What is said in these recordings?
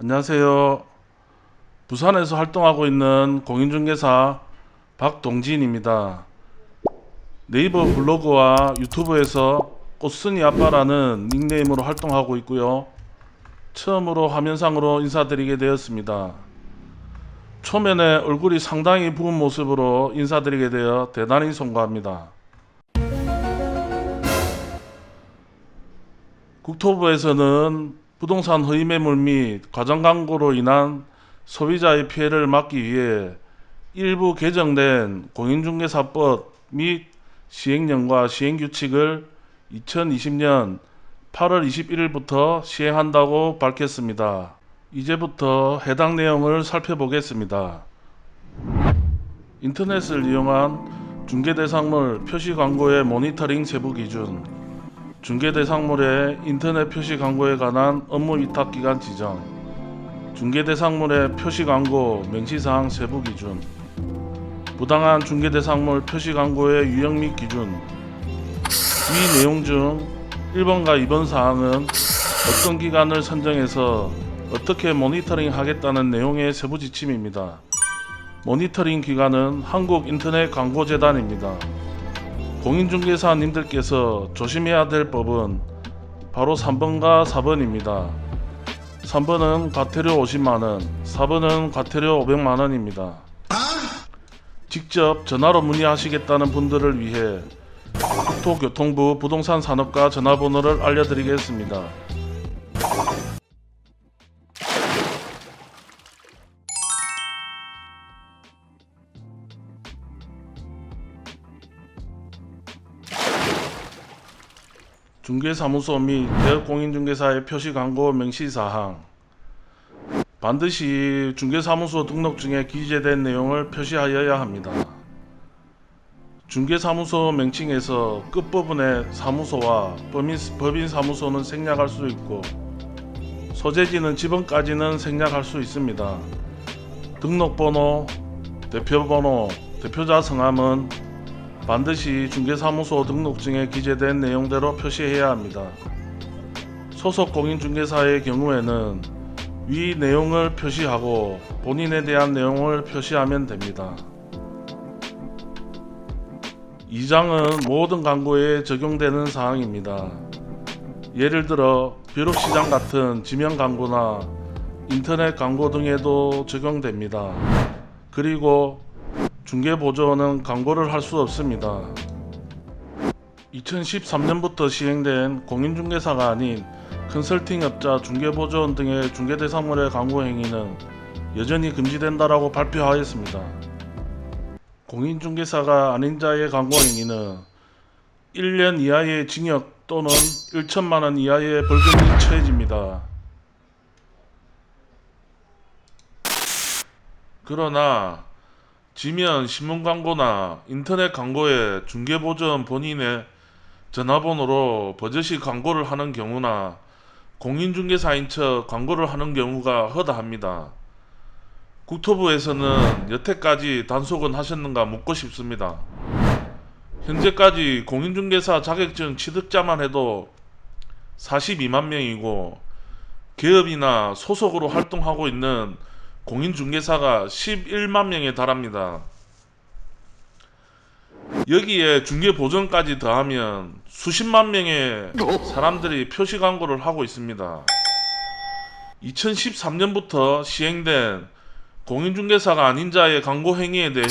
안녕하세요. 부산에서 활동하고 있는 공인중개사 박동진입니다. 네이버 블로그와 유튜브에서 꽃순이 아빠라는 닉네임으로 활동하고 있고요. 처음으로 화면상으로 인사드리게 되었습니다. 초면에 얼굴이 상당히 부은 모습으로 인사드리게 되어 대단히 송구합니다. 국토부에서는 부동산 허위 매물 및 과장 광고로 인한 소비자의 피해를 막기 위해 일부 개정된 공인중개사법 및 시행령과 시행규칙을 2020년 8월 21일부터 시행한다고 밝혔습니다. 이제부터 해당 내용을 살펴보겠습니다. 인터넷을 이용한 중개대상물 표시 광고의 모니터링 세부 기준, 중개대상물의 인터넷 표시 광고에 관한 업무 위탁 기간 지정, 중개대상물의 표시 광고 명시사항 세부 기준, 부당한 중개대상물 표시 광고의 유형 및 기준. 위 내용 중 1번과 2번 사항은 어떤 기관을 선정해서 어떻게 모니터링 하겠다는 내용의 세부 지침입니다. 모니터링 기관은 한국인터넷광고재단입니다. 공인중개사님들께서 조심해야 될 법은 바로 3번과 4번입니다. 3번은 과태료 50만원, 4번은 과태료 500만원입니다. 직접 전화로 문의하시겠다는 분들을 위해 국토교통부 부동산산업과 전화번호를 알려드리겠습니다. 중개사무소 및 대업공인중개사의 표시광고 명시사항. 반드시 중개사무소 등록증에 기재된 내용을 표시하여야 합니다. 중개사무소 명칭에서 끝부분에 사무소와 법인사무소는 생략할 수 있고 소재지는 지번까지는 생략할 수 있습니다. 등록번호, 대표번호, 대표자 성함은 반드시 중개사무소 등록증에 기재된 내용대로 표시해야 합니다. 소속 공인중개사의 경우에는 위 내용을 표시하고 본인에 대한 내용을 표시하면 됩니다. 2장은 모든 광고에 적용되는 사항입니다. 예를 들어 벼룩시장 같은 지명 광고나 인터넷 광고 등에도 적용됩니다. 그리고 중개보조원은 광고를 할 수 없습니다. 2013년부터 시행된 공인중개사가 아닌 컨설팅업자, 중개보조원 등의 중개대상물의 광고 행위는 여전히 금지된다라고 발표하였습니다. 공인중개사가 아닌 자의 광고 행위는 1년 이하의 징역 또는 1천만원 이하의 벌금이 처해집니다. 그러나 지면 신문광고나 인터넷 광고에 중개보조원 본인의 전화번호로 버젓이 광고를 하는 경우나 공인중개사인 척 광고를 하는 경우가 허다합니다. 국토부에서는 여태까지 단속은 하셨는가 묻고 싶습니다. 현재까지 공인중개사 자격증 취득자만 해도 42만 명이고 개업이나 소속으로 활동하고 있는 공인중개사가 11만 명에 달합니다. 여기에 중개보전까지 더하면 수십만 명의 사람들이 표시광고를 하고 있습니다. 2013년부터 시행된 공인중개사가 아닌 자의 광고 행위에 대해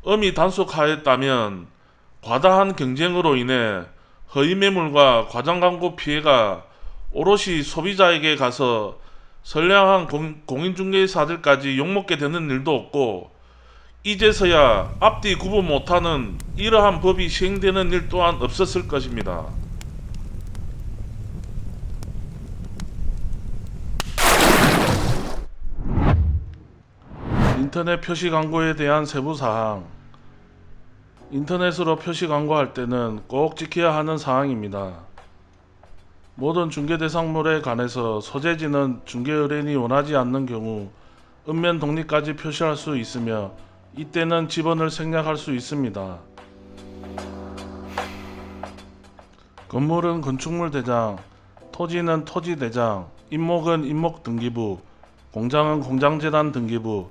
엄히 단속하였다면 과다한 경쟁으로 인해 허위매물과 과장광고 피해가 오롯이 소비자에게 가서 선량한 공인중개사들까지 욕먹게 되는 일도 없고 이제서야 앞뒤 구분 못하는 이러한 법이 시행되는 일 또한 없었을 것입니다. 인터넷 표시 광고에 대한 세부사항. 인터넷으로 표시 광고할 때는 꼭 지켜야 하는 사항입니다. 모든 중개대상물에 관해서 소재지는 중개의뢰인이 원하지 않는 경우 읍면 독립까지 표시할 수 있으며 이때는 지번을 생략할 수 있습니다. 건물은 건축물 대장, 토지는 토지 대장, 임목은 임목등기부, 공장은 공장재단 등기부,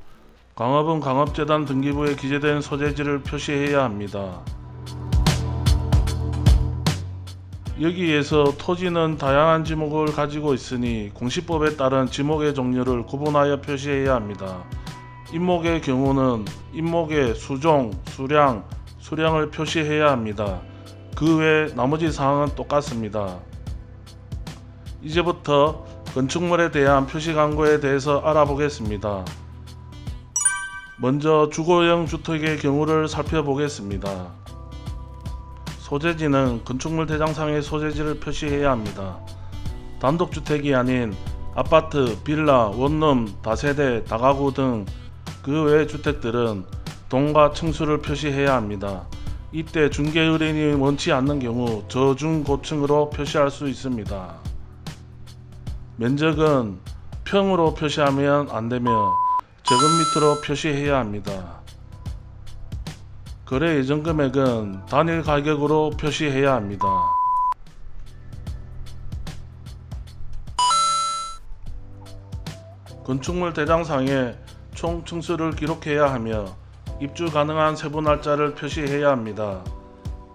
광업은 광업재단 등기부에 기재된 소재지를 표시해야 합니다. 여기에서 토지는 다양한 지목을 가지고 있으니 공시법에 따른 지목의 종류를 구분하여 표시해야 합니다. 임목의 경우는 임목의 수종, 수량, 수량을 표시해야 합니다. 그 외 나머지 사항은 똑같습니다. 이제부터 건축물에 대한 표시 광고에 대해서 알아보겠습니다. 먼저 주거용 주택의 경우를 살펴보겠습니다. 소재지는 건축물 대장상의 소재지를 표시해야 합니다. 단독주택이 아닌 아파트, 빌라, 원룸, 다세대, 다가구 등 그 외 주택들은 동과 층수를 표시해야 합니다. 이때 중개 의뢰인이 원치 않는 경우 저중고층으로 표시할 수 있습니다. 면적은 평으로 표시하면 안되며 제곱미터로 표시해야 합니다. 거래 예정 금액은 단일 가격으로 표시해야 합니다. 건축물 대장상에 총 층수를 기록해야 하며 입주 가능한 세부 날짜를 표시해야 합니다.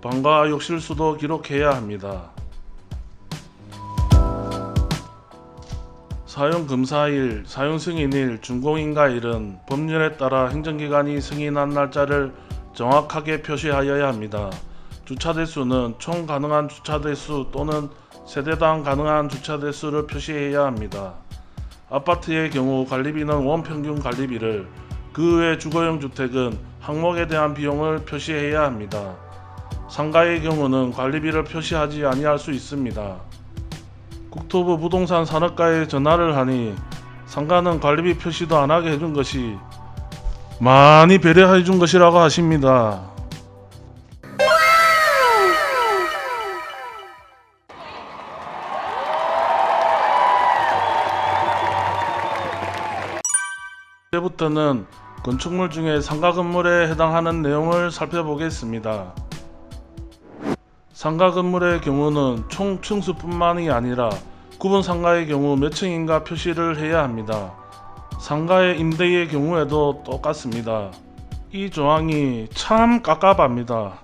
방과 욕실 수도 기록해야 합니다. 사용 검사일, 사용 승인일, 준공인가일은 법률에 따라 행정기관이 승인한 날짜를 정확하게 표시하여야 합니다. 주차 대수는 총 가능한 주차 대수 또는 세대당 가능한 주차 대수를 표시해야 합니다. 아파트의 경우 관리비는 원평균 관리비를, 그 외 주거용 주택은 항목에 대한 비용을 표시해야 합니다. 상가의 경우는 관리비를 표시하지 아니할 수 있습니다. 국토부 부동산 산업과에 전화를 하니 상가는 관리비 표시도 안 하게 해준 것이 많이 배려해 준 것이라고 하십니다. 이제부터는 건축물 중에 상가 건물에 해당하는 내용을 살펴보겠습니다. 상가 건물의 경우는 총 층수뿐만이 아니라 구분 상가의 경우 몇 층인가 표시를 해야 합니다. 상가의 임대의 경우에도 똑같습니다. 이 조항이 참 깝깝합니다.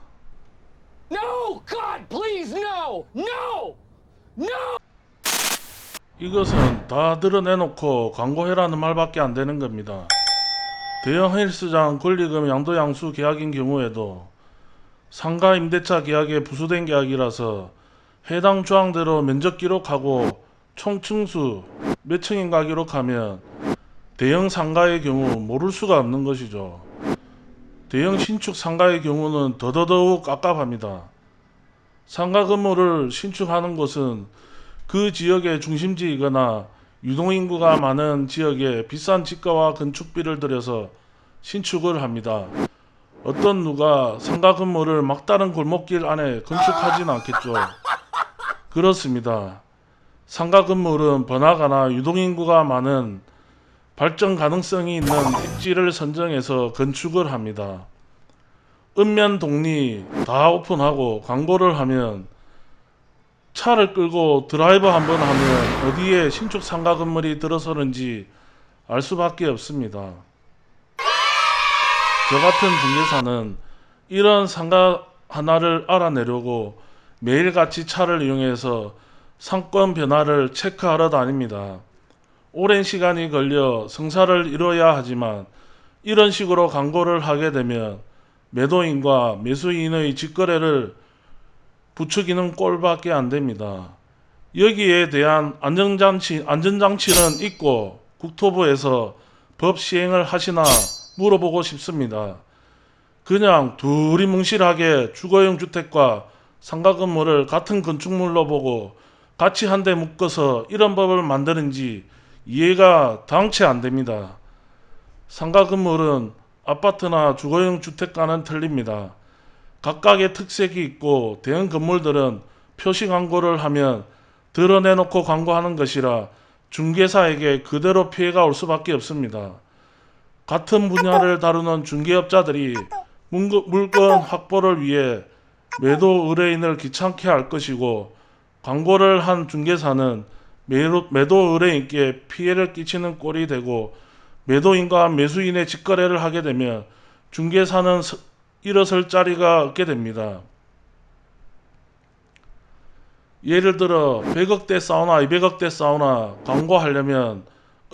No! God, please, no! No! No! 이것은 다 드러내놓고 광고해라는 말밖에 안 되는 겁니다. 대형 헬스장 권리금 양도양수 계약인 경우에도 상가 임대차 계약에 부수된 계약이라서 해당 조항대로 면적 기록하고 총 층수 몇 층인가 기록하면 대형 상가의 경우 모를 수가 없는 것이죠. 대형 신축 상가의 경우는 더더욱 깝깝합니다. 상가 건물을 신축하는 곳은 그 지역의 중심지이거나 유동인구가 많은 지역에 비싼 지가와 건축비를 들여서 신축을 합니다. 어떤 누가 상가 건물을 막다른 골목길 안에 건축하진 않겠죠. 그렇습니다. 상가 건물은 번화가나 유동인구가 많은 발전 가능성이 있는 입지를 선정해서 건축을 합니다. 읍면 동리 다 오픈하고 광고를 하면 차를 끌고 드라이브 한번 하면 어디에 신축 상가 건물이 들어서는지 알 수밖에 없습니다. 저 같은 중개사는 이런 상가 하나를 알아내려고 매일같이 차를 이용해서 상권 변화를 체크하러 다닙니다. 오랜 시간이 걸려 성사를 이뤄야 하지만 이런 식으로 광고를 하게 되면 매도인과 매수인의 직거래를 부추기는 꼴밖에 안 됩니다. 여기에 대한 안전장치는 있고 국토부에서 법 시행을 하시나 물어보고 싶습니다. 그냥 둘이 뭉실하게 주거용 주택과 상가 건물을 같은 건축물로 보고 같이 한데 묶어서 이런 법을 만드는지 이해가 당체 안 됩니다. 상가 건물은 아파트나 주거용 주택과는 틀립니다. 각각의 특색이 있고 대형 건물들은 표시 광고를 하면 드러내놓고 광고하는 것이라 중개사에게 그대로 피해가 올 수밖에 없습니다. 같은 분야를 다루는 중개업자들이 물건 확보를 위해 매도 의뢰인을 귀찮게 할 것이고 광고를 한 중개사는 매도 의뢰인께 피해를 끼치는 꼴이 되고 매도인과 매수인의 직거래를 하게 되면 중개사는 일어설 자리가 없게 됩니다. 예를 들어 100억대 사우나, 200억대 사우나 광고하려면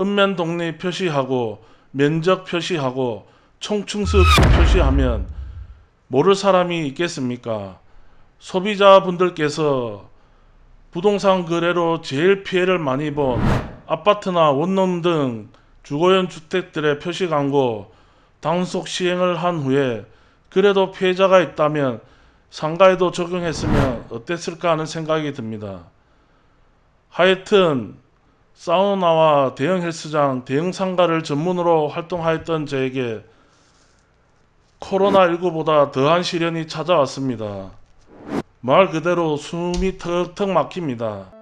읍면 동네 표시하고 면적 표시하고 총층수 표시하면 모를 사람이 있겠습니까? 소비자분들께서 부동산 거래로 제일 피해를 많이 본 아파트나 원룸 등 주거용 주택들의 표시 광고 단속 시행을 한 후에 그래도 피해자가 있다면 상가에도 적용했으면 어땠을까 하는 생각이 듭니다. 하여튼 사우나와 대형 헬스장, 대형 상가를 전문으로 활동하였던 저에게 코로나19보다 더한 시련이 찾아왔습니다. 말 그대로 숨이 턱턱 막힙니다.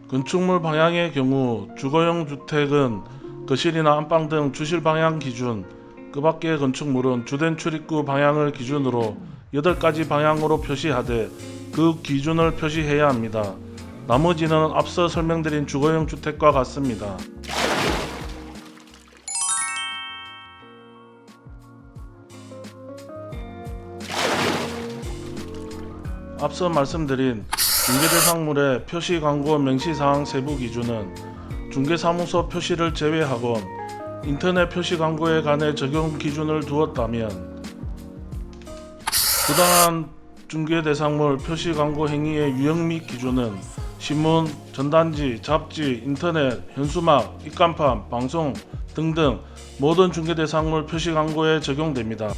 건축물 방향의 경우 주거용 주택은 거실이나 안방 등 주실 방향 기준, 그 밖의 건축물은 주된 출입구 방향을 기준으로 8가지 방향으로 표시하되 그 기준을 표시해야 합니다. 나머지는 앞서 설명드린 주거용 주택과 같습니다. 앞서 말씀드린 중개대상물의 표시 광고 명시사항 세부 기준은 중개사무소 표시를 제외하곤 인터넷 표시 광고에 관해 적용 기준을 두었다면 부당한 중개대상물 표시 광고 행위의 유형 및 기준은 신문, 전단지, 잡지, 인터넷, 현수막, 입간판, 방송 등등 모든 중개대상물 표시 광고에 적용됩니다.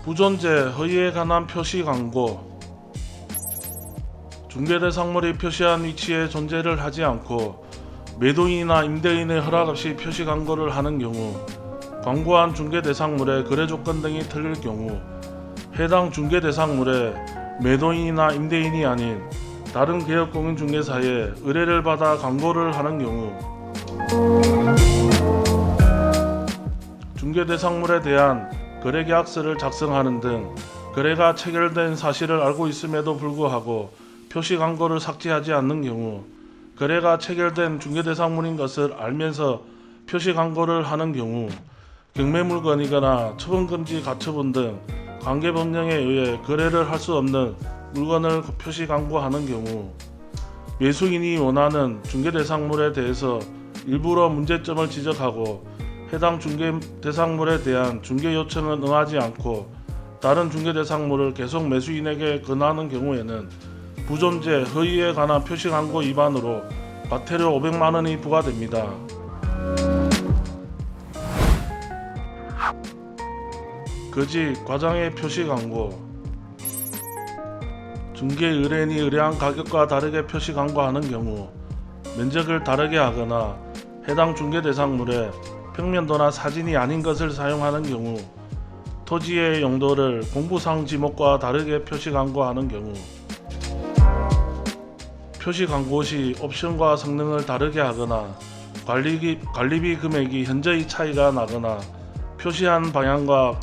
부존재, 허위에 관한 표시 광고 중개대상물이 표시한 위치에 존재를 하지 않고 매도인이나 임대인의 허락 없이 표시 광고를 하는 경우, 광고한 중개대상물의 거래 조건 등이 틀릴 경우, 해당 중개대상물의 매도인이나 임대인이 아닌 다른 개업공인중개사에 의뢰를 받아 광고를 하는 경우, 중개대상물에 대한 거래계약서를 작성하는 등 거래가 체결된 사실을 알고 있음에도 불구하고 표시 광고를 삭제하지 않는 경우, 거래가 체결된 중개대상물인 것을 알면서 표시 광고를 하는 경우, 경매물건이거나 처분금지 가처분 등 관계법령에 의해 거래를 할 수 없는 물건을 표시 광고하는 경우, 매수인이 원하는 중개대상물에 대해서 일부러 문제점을 지적하고 해당 중개대상물에 대한 중개 요청은 응하지 않고 다른 중개대상물을 계속 매수인에게 권하는 경우에는 부존재, 허위에 관한 표시 광고 위반으로 과태료 500만원이 부과됩니다. 거짓, 과장의 표시 광고 중개 의뢰인이 의뢰한 가격과 다르게 표시 광고하는 경우, 면적을 다르게 하거나 해당 중개대상물에 평면도나 사진이 아닌 것을 사용하는 경우, 토지의 용도를 공부상 지목과 다르게 표시 광고하는 경우, 표시 광고 시 옵션과 성능을 다르게 하거나 관리비 금액이 현저히 차이가 나거나 표시한 방향과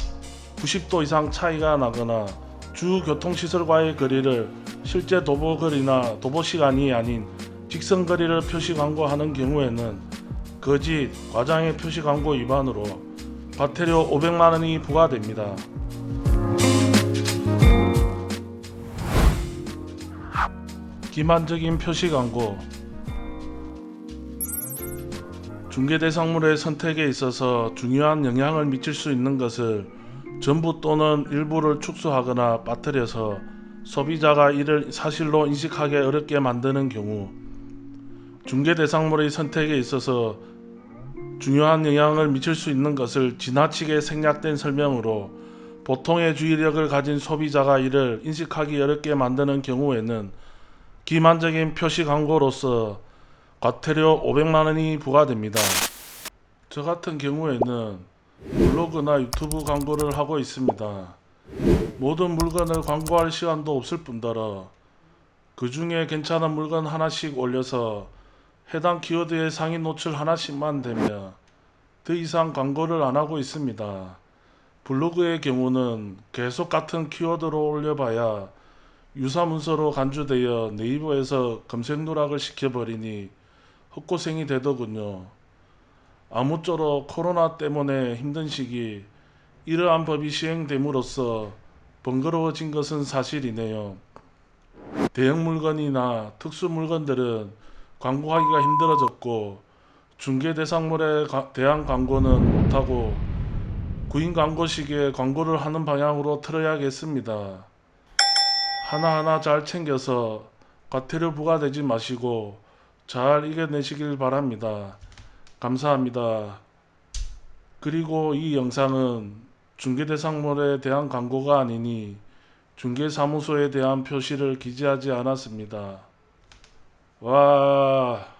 90도 이상 차이가 나거나 주 교통시설과의 거리를 실제 도보거리나 도보시간이 아닌 직선거리를 표시 광고하는 경우에는 거짓, 과장의 표시 광고 위반으로 과태료 500만원이 부과됩니다. 기만적인 표시 광고 중개대상물의 선택에 있어서 중요한 영향을 미칠 수 있는 것을 전부 또는 일부를 축소하거나 빠뜨려서 소비자가 이를 사실로 인식하기 어렵게 만드는 경우, 중개대상물의 선택에 있어서 중요한 영향을 미칠 수 있는 것을 지나치게 생략된 설명으로 보통의 주의력을 가진 소비자가 이를 인식하기 어렵게 만드는 경우에는 기만적인 표시 광고로서 과태료 500만원이 부과됩니다. 저 같은 경우에는 블로그나 유튜브 광고를 하고 있습니다. 모든 물건을 광고할 시간도 없을 뿐더러 그 중에 괜찮은 물건 하나씩 올려서 해당 키워드의 상위 노출 하나씩만 되며 더 이상 광고를 안 하고 있습니다. 블로그의 경우는 계속 같은 키워드로 올려봐야 유사문서로 간주되어 네이버에서 검색 누락을 시켜버리니 헛고생이 되더군요. 아무쪼록 코로나 때문에 힘든 시기 이러한 법이 시행됨으로써 번거로워진 것은 사실이네요. 대형 물건이나 특수 물건들은 광고하기가 힘들어졌고 중개 대상물에 대한 광고는 못하고 구인 광고식에 광고를 하는 방향으로 틀어야겠습니다. 하나하나 잘 챙겨서 과태료 부과되지 마시고 잘 이겨내시길 바랍니다. 감사합니다. 그리고 이 영상은 중개대상물에 대한 광고가 아니니 중개사무소에 대한 표시를 기재하지 않았습니다. 와...